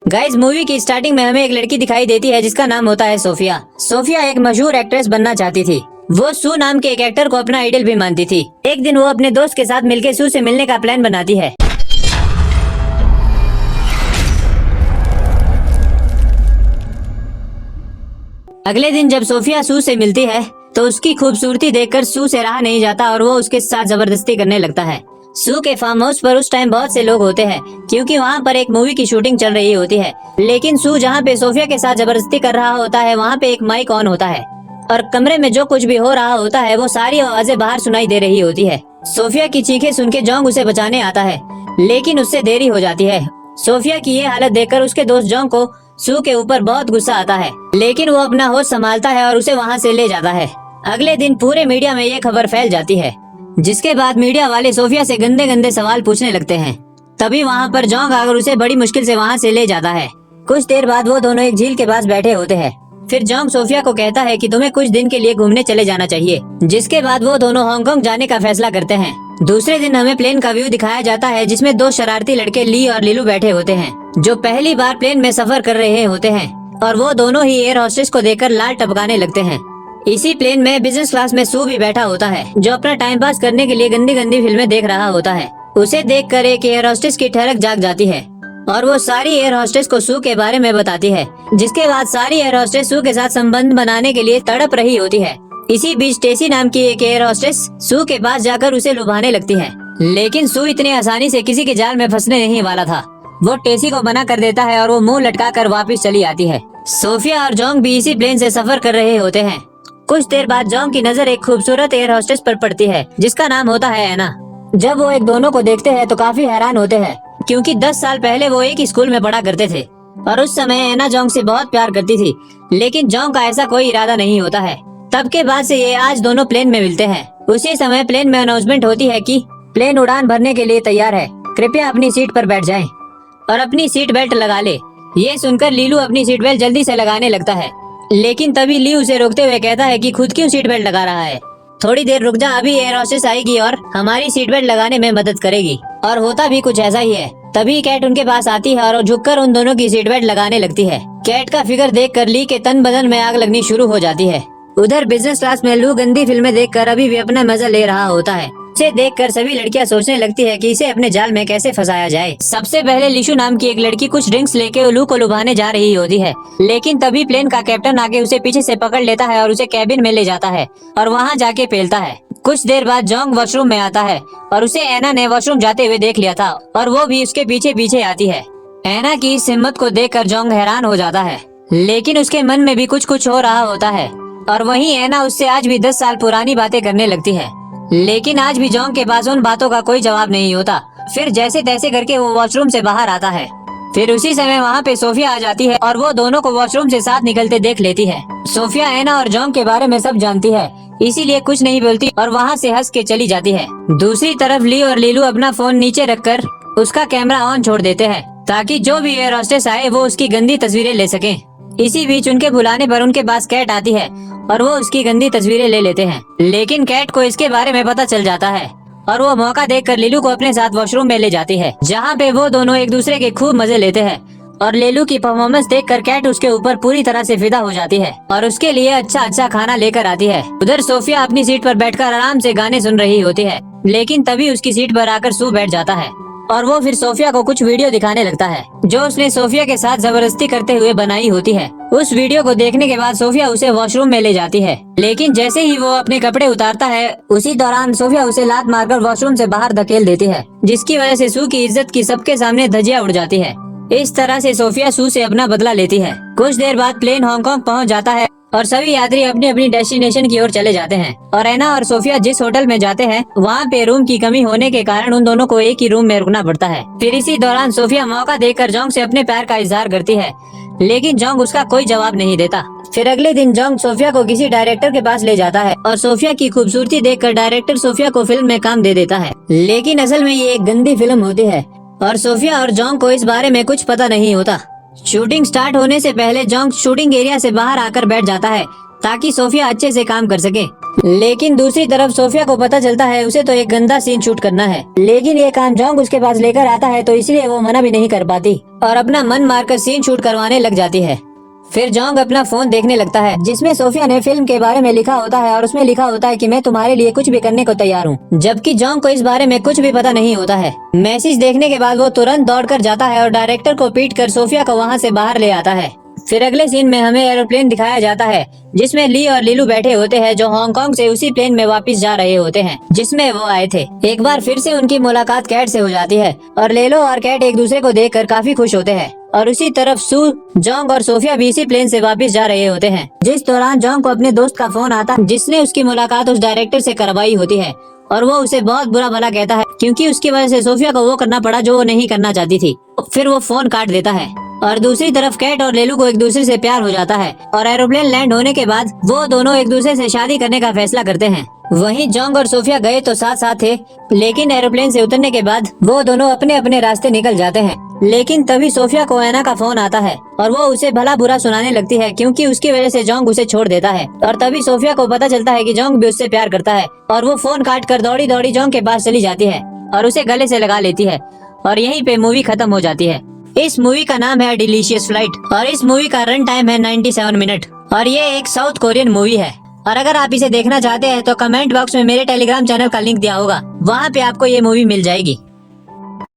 Guys, movie की starting में हमें एक लड़की दिखाई देती है जिसका नाम होता है सोफिया। सोफिया एक मशहूर एक्ट्रेस बनना चाहती थी। वो सू नाम के एक एक्टर को अपना आइडल भी मानती थी। एक दिन वो अपने दोस्त के साथ मिलकर सू से मिलने का प्लान बनाती है। अगले दिन जब सोफिया सू से मिलती है तो उसकी खूबसूरती देखकर सू से रहा नहीं जाता और वो उसके साथ जबरदस्ती करने लगता है। सू के फार्म हाउस पर उस टाइम बहुत से लोग होते हैं क्योंकि वहाँ पर एक मूवी की शूटिंग चल रही होती है। लेकिन सू जहाँ पे सोफिया के साथ जबरदस्ती कर रहा होता है वहाँ पे एक माइक ऑन होता है और कमरे में जो कुछ भी हो रहा होता है वो सारी आवाजें बाहर सुनाई दे रही होती है। सोफिया की चीखें सुन के जोंग उसे बचाने आता है लेकिन उससे देरी हो जाती है। सोफिया की ये हालत देखकर उसके दोस्त जोंग को सू के ऊपर बहुत गुस्सा आता है, लेकिन वो अपना होश संभालता है और उसे वहाँ से ले जाता है। अगले दिन पूरे मीडिया में ये खबर फैल जाती है, जिसके बाद मीडिया वाले सोफिया से गंदे गंदे सवाल पूछने लगते हैं। तभी वहाँ पर जोंग आकर उसे बड़ी मुश्किल से वहाँ से ले जाता है। कुछ देर बाद वो दोनों एक झील के पास बैठे होते हैं। फिर जोंग सोफिया को कहता है कि तुम्हें कुछ दिन के लिए घूमने चले जाना चाहिए, जिसके बाद वो दोनों हांगकांग जाने का फैसला करते हैं। दूसरे दिन हमें प्लेन का व्यू दिखाया जाता है जिसमें दो शरारती लड़के ली और लीलू बैठे होते हैं जो पहली बार प्लेन में सफर कर रहे होते हैं और वो दोनों ही एयर होस्टेस को देखकर लाल टपकाने लगते हैं। इसी प्लेन में बिजनेस क्लास में सू भी बैठा होता है जो अपना टाइम पास करने के लिए गंदी गंदी फिल्में देख रहा होता है। उसे देखकर एक एयर होस्टेस की ठहरक जाग जाती है और वो सारी एयर होस्टेस को सू के बारे में बताती है, जिसके बाद सारी एयर होस्टेस सू के साथ संबंध बनाने के लिए तड़प रही होती है। इसी बीच टेसी नाम की एक एयर होस्टेस सू के पास जाकर उसे लुभाने लगती है, लेकिन सू इतनी आसानी से किसी के जाल में फंसने नहीं वाला था। वो टेसी को मना कर देता है और वो मुंह लटकाकर वापस चली आती है। सोफिया और जोंग भी इसी प्लेन से सफर कर रहे होते हैं। कुछ देर बाद जोंग की नजर एक खूबसूरत एयर होस्टेस पर पड़ती है जिसका नाम होता है एना। जब वो एक दोनों को देखते हैं तो काफी हैरान होते हैं क्योंकि 10 साल पहले वो एक ही स्कूल में पढ़ा करते थे और उस समय एना जोंग से बहुत प्यार करती थी, लेकिन जोंग का ऐसा कोई इरादा नहीं होता है। तब के बाद से ये आज दोनों प्लेन में मिलते हैं। उसी समय प्लेन में अनाउंसमेंट होती है कि प्लेन उड़ान भरने के लिए तैयार है, कृपया अपनी सीट पर बैठ जाएं और अपनी सीट बेल्ट लगा ले। ये सुनकर लीलू अपनी सीट बेल्ट जल्दी से लगाने लगता है, लेकिन तभी ली उसे रोकते हुए कहता है कि खुद क्यों सीट बेल्ट लगा रहा है, थोड़ी देर रुक जा, अभी एयर होस्टेस आएगी और हमारी सीट बेल्ट लगाने में मदद करेगी। और होता भी कुछ ऐसा ही है। तभी कैट उनके पास आती है और झुककर उन दोनों की सीट बेल्ट लगाने लगती है। कैट का फिगर देखकर ली के तन बदन में आग लगनी शुरू हो जाती है। उधर बिजनेस क्लास में लू गंदी फिल्में देखकर अभी भी अपना मजा ले रहा होता है। इसे देखकर सभी लड़कियां सोचने लगती है कि इसे अपने जाल में कैसे फंसाया जाए। सबसे पहले लिशु नाम की एक लड़की कुछ ड्रिंक्स लेके लू को लुभाने जा रही होती है, लेकिन तभी प्लेन का कैप्टन आके उसे पीछे से पकड़ लेता है और उसे कैबिन में ले जाता है और वहाँ जाके पेलता है। कुछ देर बाद जोंग वॉशरूम में आता है और उसे एना ने वॉशरूम जाते हुए देख लिया था और वो भी उसके पीछे पीछे आती है। एना की इस हिम्मत को देखकर जोंग हैरान हो जाता है, लेकिन उसके मन में भी कुछ कुछ हो रहा होता है और वहीं एना उससे आज भी 10 साल पुरानी बातें करने लगती है, लेकिन आज भी जोंग के पास उन बातों का कोई जवाब नहीं होता। फिर जैसे तैसे करके वो वॉशरूम से बाहर आता है। फिर उसी समय वहाँ पे सोफिया आ जाती है और वो दोनों को वॉशरूम से साथ निकलते देख लेती है। सोफिया एना और जोंग के बारे में सब जानती है, इसीलिए कुछ नहीं बोलती और वहाँ से हंस के चली जाती है। दूसरी तरफ ली और लीलू अपना फोन नीचे रखकर उसका कैमरा ऑन छोड़ देते हैं ताकि जो भी एयर होस्टेस आए वो उसकी गंदी तस्वीरें ले सकें। इसी बीच उनके बुलाने पर उनके पास कैट आती है और वो उसकी गंदी तस्वीरें ले लेते हैं, लेकिन कैट को इसके बारे में पता चल जाता है और वो मौका देखकर लीलू को अपने साथ वॉशरूम में ले जाती है, जहाँ पे वो दोनों एक दूसरे के खूब मजे लेते हैं। और लीलू की परफॉर्मेंस देखकर कैट उसके ऊपर पूरी तरह से फिदा हो जाती है और उसके लिए अच्छा अच्छा खाना लेकर आती है। उधर सोफिया अपनी सीट पर बैठकर आराम से गाने सुन रही होती है, लेकिन तभी उसकी सीट पर आकर सू बैठ जाता है और वो फिर सोफिया को कुछ वीडियो दिखाने लगता है जो उसने सोफिया के साथ जबरदस्ती करते हुए बनाई होती है। उस वीडियो को देखने के बाद सोफिया उसे वॉशरूम में ले जाती है, लेकिन जैसे ही वो अपने कपड़े उतारता है उसी दौरान सोफिया उसे लात मारकर वॉशरूम से बाहर धकेल देती है, जिसकी वजह से सू की इज्जत की सबके सामने धज्जियां उड़ जाती है। इस तरह से सोफिया सू से अपना बदला लेती है। कुछ देर बाद प्लेन हांगकांग पहुंच जाता है और सभी यात्री अपनी अपनी डेस्टिनेशन की ओर चले जाते हैं और एना और सोफिया जिस होटल में जाते हैं वहाँ पे रूम की कमी होने के कारण उन दोनों को एक ही रूम में रुकना पड़ता है। फिर इसी दौरान सोफिया मौका देखकर जोंग से अपने प्यार का इजहार करती है, लेकिन जोंग उसका कोई जवाब नहीं देता। फिर अगले दिन जोंग सोफिया को किसी डायरेक्टर के पास ले जाता है और सोफिया की खूबसूरती देखकर डायरेक्टर सोफिया को फिल्म में काम दे देता है, लेकिन असल में ये एक गंदी फिल्म होती है और सोफिया और जोंग को इस बारे में कुछ पता नहीं होता। शूटिंग स्टार्ट होने से पहले जोंग शूटिंग एरिया से बाहर आकर बैठ जाता है ताकि सोफिया अच्छे से काम कर सके। लेकिन दूसरी तरफ सोफिया को पता चलता है उसे तो एक गंदा सीन शूट करना है, लेकिन ये काम जोंग उसके पास लेकर आता है तो इसलिए वो मना भी नहीं कर पाती और अपना मन मारकर सीन शूट करवाने लग जाती है। फिर जोंग अपना फोन देखने लगता है जिसमें सोफिया ने फिल्म के बारे में लिखा होता है और उसमें लिखा होता है कि मैं तुम्हारे लिए कुछ भी करने को तैयार हूँ, जबकि जोंग को इस बारे में कुछ भी पता नहीं होता है। मैसेज देखने के बाद वो तुरंत दौड़कर जाता है और डायरेक्टर को पीट कर सोफिया को वहाँ से बाहर ले आता है। फिर अगले सीन में हमें एरोप्लेन दिखाया जाता है जिसमें ली और लीलू बैठे होते हैं जो हांगकांग से उसी प्लेन में वापस जा रहे होते हैं जिसमें वो आए थे। एक बार फिर से उनकी मुलाकात कैट से हो जाती है और लेलो और कैट एक दूसरे को देखकर काफी खुश होते हैं। और उसी तरफ सू, जोंग और सोफिया भी इसी प्लेन से वापस जा रहे होते हैं। जिस दौरान जोंग को अपने दोस्त का फोन आता है जिसने उसकी मुलाकात उस डायरेक्टर से करवाई होती है और वो उसे बहुत बुरा भला कहता है क्योंकि उसकी वजह से सोफिया को वो करना पड़ा जो वो नहीं करना चाहती थी। फिर वो फोन काट देता है और दूसरी तरफ कैट और लेलू को एक दूसरे से प्यार हो जाता है और एरोप्लेन लैंड होने के बाद वो दोनों एक दूसरे से शादी करने का फैसला करते हैं। वहीं जोंग और सोफिया गए तो साथ साथ थे, लेकिन एरोप्लेन से उतरने के बाद वो दोनों अपने अपने रास्ते निकल जाते हैं। लेकिन तभी सोफिया को एना का फोन आता है और वो उसे भला बुरा सुनाने लगती है क्योंकि उसकी वजह से जोंग उसे छोड़ देता है। और तभी सोफिया को पता चलता है कि जोंग भी उससे प्यार करता है और वो फोन काट कर दौड़ी दौड़ी जोंग के पास चली जाती है और उसे गले से लगा लेती है और यहीं पे मूवी खत्म हो जाती है। इस मूवी का नाम है डिलीशियस फ्लाइट और इस मूवी का रन टाइम है 97 मिनट और ये एक साउथ कोरियन मूवी है। और अगर आप इसे देखना चाहते हैं तो कमेंट बॉक्स में मेरे टेलीग्राम चैनल का लिंक दिया होगा, वहाँ पे आपको ये मूवी मिल जाएगी।